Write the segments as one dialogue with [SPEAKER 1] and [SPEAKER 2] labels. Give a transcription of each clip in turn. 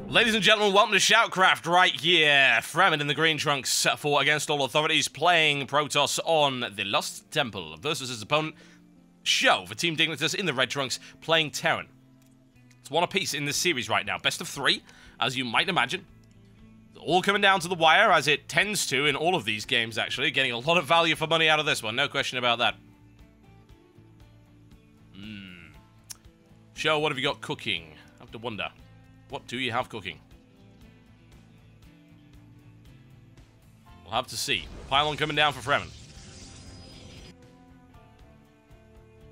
[SPEAKER 1] Ladies and gentlemen, welcome to SHOUTcraft right here. Freman in the green trunks for Against All Authorities, playing Protoss on the Lost Temple versus his opponent, Sjow for Team Dignitas in the red trunks, playing Terran. It's one apiece in this series right now. Best of 3, as you might imagine. It's all coming down to the wire, as it tends to in all of these games, actually. Getting a lot of value for money out of this one, no question about that. Sjow, what have you got cooking? I have to wonder. What do you have cooking? We'll have to see. Pylon coming down for Freman.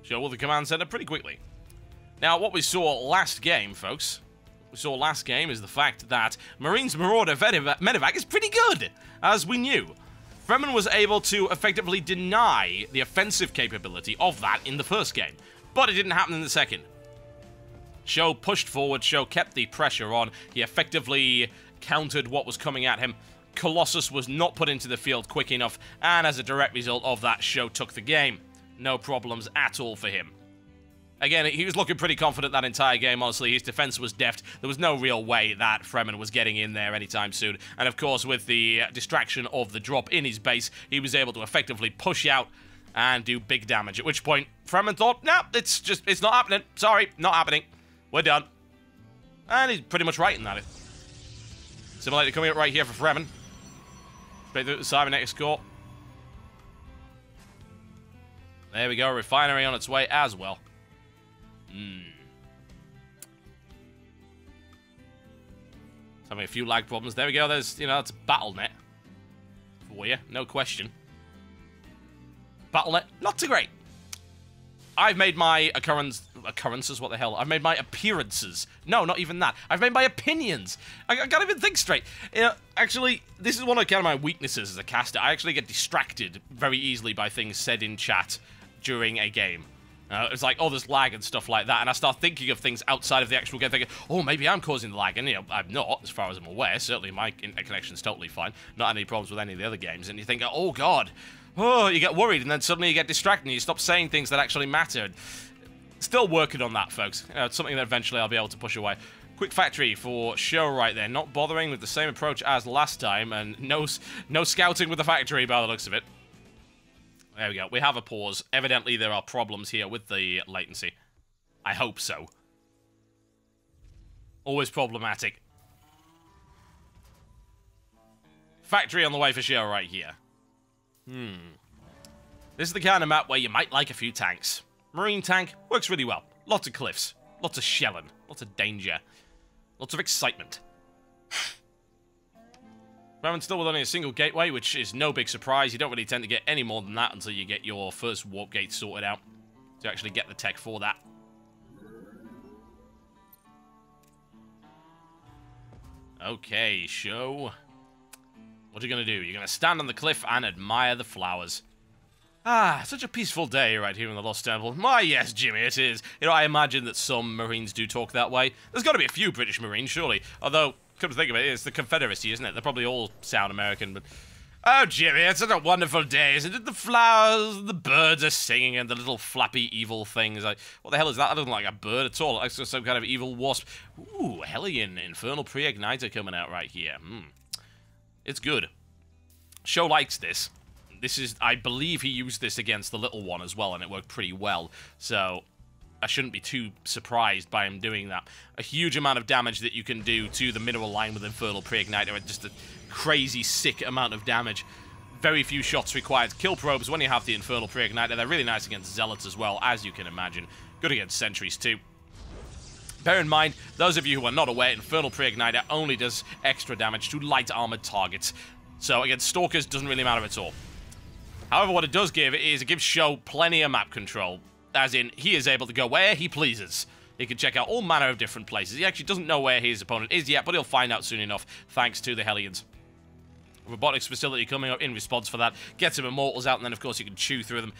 [SPEAKER 1] Sjow with the command center pretty quickly. Now, what we saw last game, folks, is the fact that Marine's Marauder Medevac is pretty good, as we knew. Freman was able to effectively deny the offensive capability of that in the first game, but it didn't happen in the second. Sjow pushed forward, Sjow kept the pressure on, he effectively countered what was coming at him. Colossus was not put into the field quick enough, and as a direct result of that, Sjow took the game. No problems at all for him. Again, he was looking pretty confident that entire game, honestly. His defense was deft. There was no real way that Freman was getting in there anytime soon. And of course, with the distraction of the drop in his base, he was able to effectively push out and do big damage. At which point, Freman thought, no, it's not happening. Sorry, not happening. We're done. And he's pretty much right in that. Simulator coming up right here for Freman. Straight through the cybernetics core. There we go, refinery on its way as well. Having a few lag problems. There we go, there's, that's BattleNet for you, no question. BattleNet, not too great. I've made my occurrences, what the hell? I've made my appearances. No, not even that. I've made my opinions. I can't even think straight. Actually, this is one of kind of my weaknesses as a caster. I actually get distracted very easily by things said in chat during a game. It's like, oh, there's lag and stuff like that, and I start thinking of things outside of the actual game, thinking, oh, maybe I'm causing the lag, and, I'm not, as far as I'm aware. Certainly my internet connection's totally fine. Not any problems with any of the other games, and you think, oh, God. Oh, you get worried, and then suddenly you get distracted, and you stop saying things that actually matter. Still working on that, folks. It's something that eventually I'll be able to push away. Quick factory for Sjow right there. Not bothering with the same approach as last time, and no scouting with the factory by the looks of it. There we go. We have a pause. Evidently, there are problems here with the latency. I hope so. Always problematic. Factory on the way for Sjow right here. This is the kind of map where you might like a few tanks. Marine tank works really well. Lots of cliffs, lots of shelling, lots of danger, lots of excitement. Freman still with only a single gateway, which is no big surprise. You don't really tend to get any more than that until you get your first warp gate sorted out to actually get the tech for that. Okay, Sjow. What are you going to do? You're going to stand on the cliff and admire the flowers. Ah, such a peaceful day right here in the Lost Temple. Why, yes, Jimmy, it is. I imagine that some Marines do talk that way. There's got to be a few British Marines, surely. Although, come to think of it, it's the Confederacy, isn't it? They're probably all sound American, but... Oh, Jimmy, it's such a wonderful day, isn't it? The flowers, the birds are singing, and the little flappy evil things. Like, what the hell is that? That doesn't look like a bird at all. It looks like some kind of evil wasp. Ooh, Hellion Infernal Pre-Igniter coming out right here. It's good. Sjow likes this. This is, I believe he used this against the little one as well, and it worked pretty well. So, I shouldn't be too surprised by him doing that. A huge amount of damage that you can do to the mineral line with Infernal Pre-Igniter. Just a crazy, sick amount of damage. Very few shots required. Kill probes when you have the Infernal Pre-Igniter. They're really nice against Zealots as well, as you can imagine. Good against Sentries too. Bear in mind, those of you who are not aware, Infernal Pre-Igniter only does extra damage to light armored targets. So against Stalkers, doesn't really matter at all. However, what it does give is it gives Sjow plenty of map control. As in, he is able to go where he pleases. He can check out all manner of different places. He actually doesn't know where his opponent is yet, but he'll find out soon enough, thanks to the Hellions. Robotics facility coming up in response for that. Gets some Immortals out, and then, of course, you can chew through them.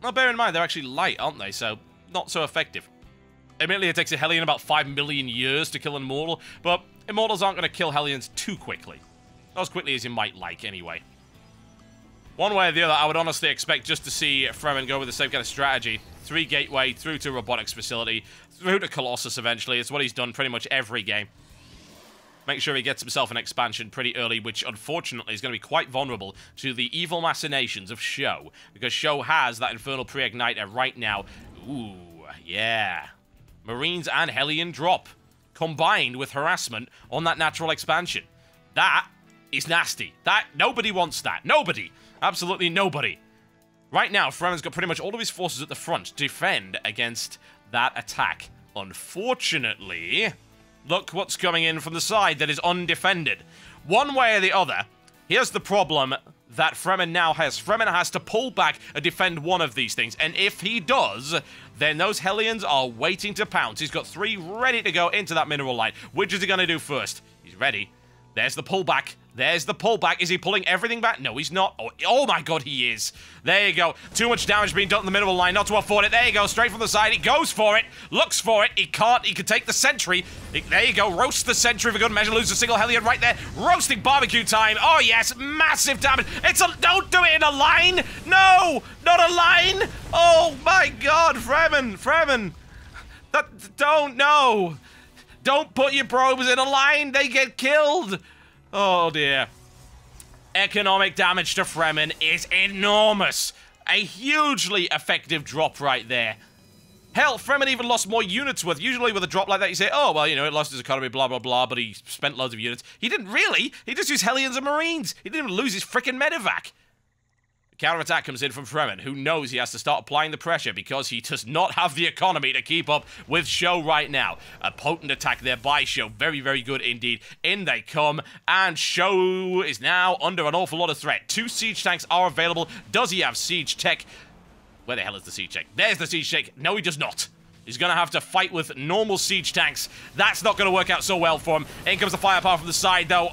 [SPEAKER 1] Now, bear in mind, they're actually light, aren't they? So, not so effective. Admittedly, it takes a Hellion about 5 million years to kill an Immortal, but Immortals aren't going to kill Hellions too quickly. Not as quickly as you might like, anyway. One way or the other, I would honestly expect just to see Freman go with the same kind of strategy. 3 gateway, through to robotics facility, through to Colossus eventually. It's what he's done pretty much every game. Make sure he gets himself an expansion pretty early, which unfortunately is going to be quite vulnerable to the evil machinations of Sjow, because Sjow has that Infernal Pre-Igniter right now. Ooh, yeah. Marines and Hellion drop, combined with harassment on that natural expansion. That is nasty. Nobody wants that. Nobody. Absolutely nobody. Right now, Fremen's got pretty much all of his forces at the front to defend against that attack. Unfortunately, look what's coming in from the side that is undefended. One way or the other, here's the problem that Fremen now has. Fremen has to pull back and defend one of these things, and if he does, then those Hellions are waiting to pounce. He's got 3 ready to go into that mineral line. Which is he going to do first? He's ready. There's the pullback. There's the pullback. Is he pulling everything back? No, he's not. Oh my god, he is. There you go. Too much damage being done on the mineral line not to afford it. There you go. Straight from the side. He goes for it. Looks for it. He can't. He can take the sentry. There you go. Roast the sentry for good measure. Lose a single Hellion right there. Roasting barbecue time. Oh yes. Massive damage. Don't do it in a line. No. Not a line. Oh my god. Fremen. No. Don't put your probes in a line. They get killed. Oh, dear. Economic damage to Fremen is enormous. A hugely effective drop right there. Hell, Fremen even lost more units worth. Usually with a drop like that, you say, oh, well, you know, it lost his economy, blah, blah, blah, but he spent loads of units. He didn't really. He just used Hellions and Marines. He didn't even lose his frickin' medevac. Counterattack comes in from Fremen, who knows he has to start applying the pressure because he does not have the economy to keep up with Sjow right now. A potent attack there by Sjow. Very, very good indeed. In they come, and Sjow is now under an awful lot of threat. 2 siege tanks are available. Does he have siege tech? Where the hell is the siege tech? There's the siege tech. No, he does not. He's going to have to fight with normal siege tanks. That's not going to work out so well for him. In comes the firepower from the side, though.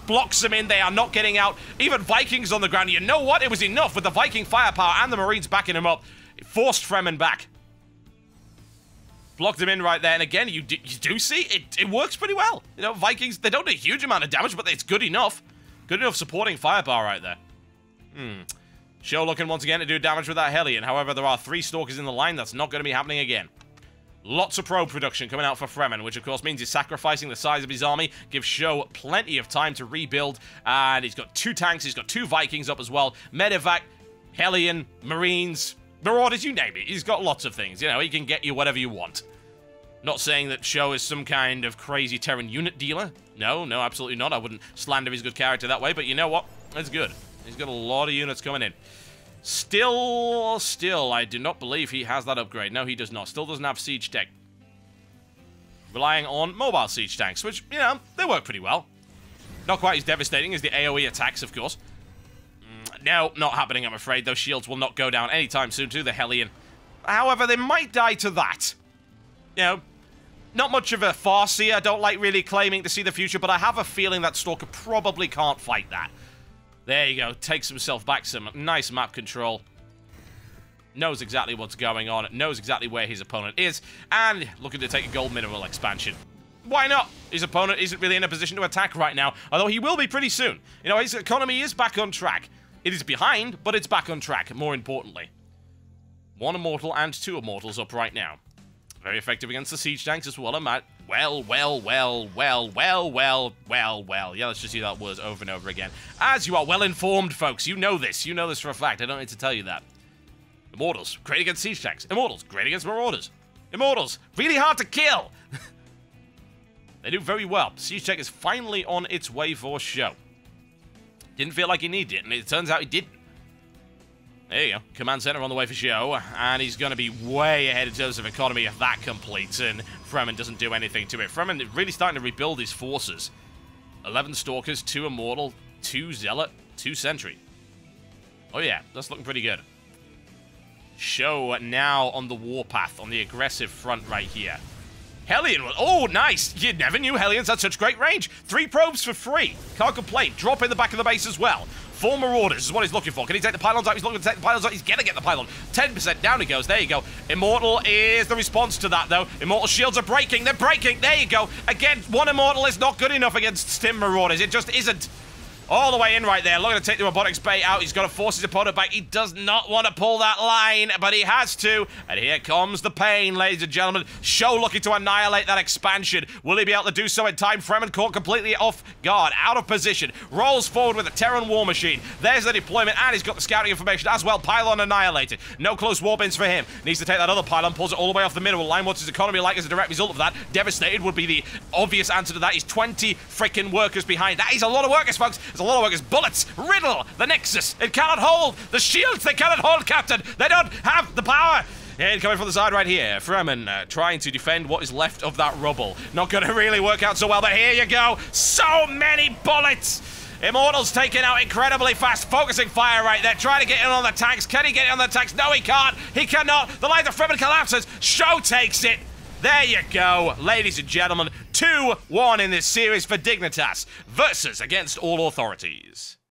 [SPEAKER 1] Blocks them in. They are not getting out. Even Vikings on the ground. You know what? It was enough with the Viking firepower and the Marines backing him up. It forced Fremen back. Blocked him in right there. And again, you do see it works pretty well. You know, Vikings, they don't do a huge amount of damage, but it's good enough. Good enough supporting firepower right there. Sjow looking once again to do damage with that Hellion. However, there are 3 Stalkers in the line. That's not going to be happening again. Lots of probe production coming out for Fremen, which of course means he's sacrificing the size of his army, gives Sjow plenty of time to rebuild, and he's got 2 tanks, he's got 2 Vikings up as well, medevac, Hellion, Marines, Marauders, you name it. He's got lots of things, you know, he can get you whatever you want. Not saying that Sjow is some kind of crazy Terran unit dealer. No, absolutely not. I wouldn't slander his good character that way, but you know what? That's good. He's got a lot of units coming in. Still, I do not believe he has that upgrade. No, he does not. Still doesn't have siege tech. Relying on mobile siege tanks, which, you know, they work pretty well. Not quite as devastating as the AoE attacks, of course. No, not happening, I'm afraid. Those shields will not go down anytime soon to the Hellion. However, they might die to that. You know, not much of a Farseer. I don't like really claiming to see the future, but I have a feeling that Stalker probably can't fight that. There you go. Takes himself back some nice map control. Knows exactly what's going on. Knows exactly where his opponent is. And looking to take a gold mineral expansion. Why not? His opponent isn't really in a position to attack right now. Although he will be pretty soon. You know, his economy is back on track. It is behind, but it's back on track, more importantly. 1 Immortal and 2 Immortals up right now. Very effective against the siege tanks as well, Matt. Well. Yeah, let's just use that word over and over again. As you are well-informed, folks. You know this. You know this for a fact. I don't need to tell you that. Immortals, great against siege tanks. Immortals, great against Marauders. Immortals, really hard to kill. They do very well. Siege tech is finally on its way for Sjow. Didn't feel like he needed it, and it turns out he didn't. There you go. Command center on the way for Sjow, and he's going to be way ahead in terms of economy if that completes, and Fremen doesn't do anything to it. Fremen is really starting to rebuild his forces. 11 Stalkers, 2 Immortal, 2 Zealot, 2 Sentry. Oh yeah, that's looking pretty good. Sjow now on the warpath, on the aggressive front right here. Hellion, oh nice! You never knew Hellions had such great range. 3 probes for free. Can't complain. Drop in the back of the base as well. 4 Marauders is what he's looking for. Can he take the pylons out? He's looking to take the pylons out. He's going to get the pylon. 10% down he goes. There you go. Immortal is the response to that, though. Immortal shields are breaking. They're breaking. There you go. Again, 1 Immortal is not good enough against Stim Marauders. It just isn't. all the way in right there. Looking to take the robotics bait out. He's got to force his opponent back. He does not want to pull that line, but he has to. And here comes the pain, ladies and gentlemen. Sjow looking to annihilate that expansion. Will he be able to do so in time? Freman caught completely off guard, out of position. Rolls forward with a Terran war machine. There's the deployment, and he's got the scouting information as well. Pylon annihilated. No close warp ins for him. Needs to take that other pylon, pulls it all the way off the mineral line. What's his economy like as a direct result of that? Devastated would be the obvious answer to that. He's 20 freaking workers behind. That is a lot of workers, folks. There's a lot of workers. Bullets, riddle, the Nexus. It cannot hold. The shields, they cannot hold, Captain. They don't have the power. And coming from the side right here, Freman trying to defend what is left of that rubble. Not going to really work out so well, but here you go. So many bullets. Immortal's taken out incredibly fast. Focusing fire right there. Trying to get in on the tanks. Can he get in on the tanks? No, he can't. He cannot. The line of Freman collapses. Sjow takes it. There you go, ladies and gentlemen. 2-1 in this series for Dignitas versus against all authorities.